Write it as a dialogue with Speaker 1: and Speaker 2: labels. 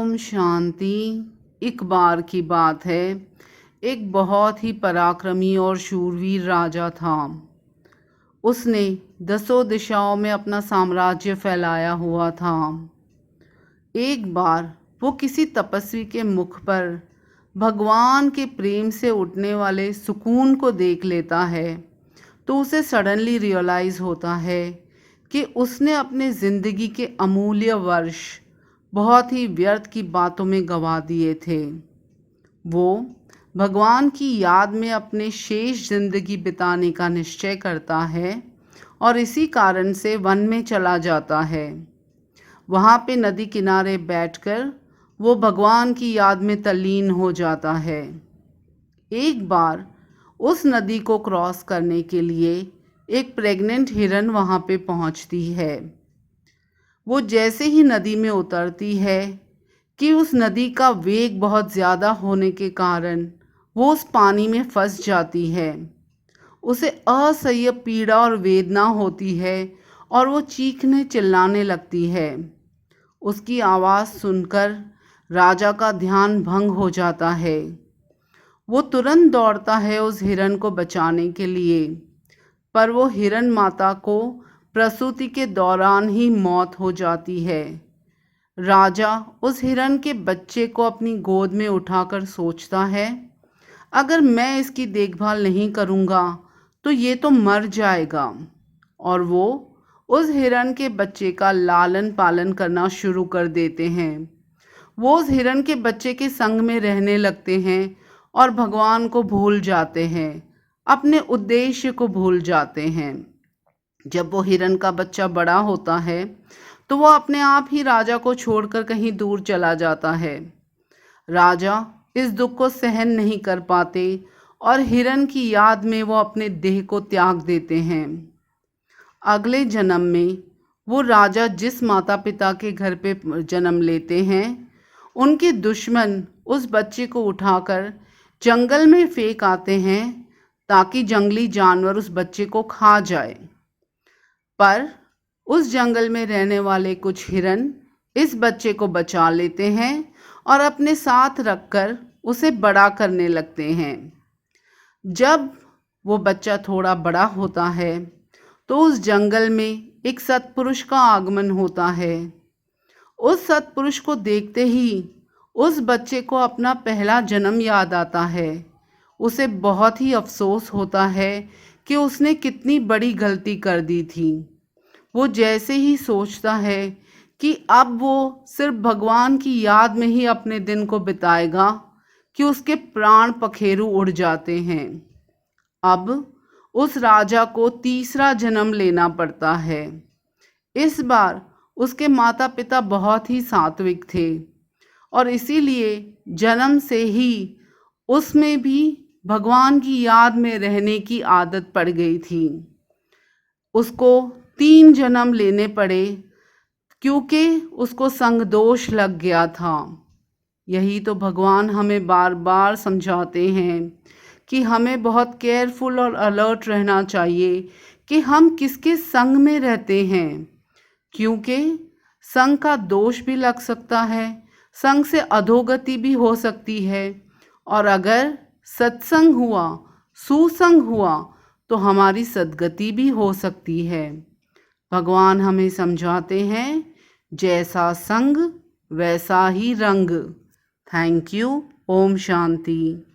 Speaker 1: ओम शांति। एक बार की बात है, एक बहुत ही पराक्रमी और शूरवीर राजा था। उसने 10 दिशाओं में अपना साम्राज्य फैलाया हुआ था। एक बार वो किसी तपस्वी के मुख पर भगवान के प्रेम से उठने वाले सुकून को देख लेता है, तो उसे सडनली रियलाइज़ होता है कि उसने अपने ज़िंदगी के अमूल्य वर्ष बहुत ही व्यर्थ की बातों में गंवा दिए थे। वो भगवान की याद में अपने शेष ज़िंदगी बिताने का निश्चय करता है और इसी कारण से वन में चला जाता है। वहाँ पे नदी किनारे बैठकर वो भगवान की याद में तल्लीन हो जाता है। एक बार उस नदी को क्रॉस करने के लिए एक प्रेग्नेंट हिरन वहाँ पे पहुँचती है। वो जैसे ही नदी में उतरती है कि उस नदी का वेग बहुत ज़्यादा होने के कारण वो उस पानी में फंस जाती है। उसे असह्य पीड़ा और वेदना होती है और वो चीखने चिल्लाने लगती है। उसकी आवाज़ सुनकर राजा का ध्यान भंग हो जाता है। वो तुरंत दौड़ता है उस हिरन को बचाने के लिए, पर वो हिरन माता को प्रसूति के दौरान ही मौत हो जाती है। राजा उस हिरन के बच्चे को अपनी गोद में उठाकर सोचता है, अगर मैं इसकी देखभाल नहीं करूँगा तो ये तो मर जाएगा। और वो उस हिरन के बच्चे का लालन पालन करना शुरू कर देते हैं। वो उस हिरन के बच्चे के संग में रहने लगते हैं और भगवान को भूल जाते हैं, अपने उद्देश्य को भूल जाते हैं। जब वो हिरन का बच्चा बड़ा होता है तो वो अपने आप ही राजा को छोड़कर कहीं दूर चला जाता है। राजा इस दुख को सहन नहीं कर पाते और हिरन की याद में वो अपने देह को त्याग देते हैं। अगले जन्म में वो राजा जिस माता पिता के घर पे जन्म लेते हैं, उनके दुश्मन उस बच्चे को उठाकर जंगल में फेंक आते हैं ताकि जंगली जानवर उस बच्चे को खा जाए। पर उस जंगल में रहने वाले कुछ हिरन इस बच्चे को बचा लेते हैं और अपने साथ रखकर उसे बड़ा करने लगते हैं। जब वो बच्चा थोड़ा बड़ा होता है तो उस जंगल में एक सत्पुरुष का आगमन होता है। उस सत्पुरुष को देखते ही उस बच्चे को अपना पहला जन्म याद आता है। उसे बहुत ही अफसोस होता है कि उसने कितनी बड़ी गलती कर दी थी। वो जैसे ही सोचता है कि अब वो सिर्फ भगवान की याद में ही अपने दिन को बिताएगा कि उसके प्राण पखेरु उड़ जाते हैं। अब उस राजा को तीसरा जन्म लेना पड़ता है। इस बार उसके माता पिता बहुत ही सात्विक थे और इसीलिए जन्म से ही उसमें भी भगवान की याद में रहने की आदत पड़ गई थी। उसको 3 जन्म लेने पड़े क्योंकि उसको संग दोष लग गया था। यही तो भगवान हमें बार बार समझाते हैं कि हमें बहुत केयरफुल और अलर्ट रहना चाहिए कि हम किसके संग में रहते हैं, क्योंकि संग का दोष भी लग सकता है, संग से अधोगति भी हो सकती है, और अगर सत्संग हुआ, सुसंग हुआ तो हमारी सद्गति भी हो सकती है। भगवान हमें समझाते हैं, जैसा संग वैसा ही रंग। Thank you. ओम शांति।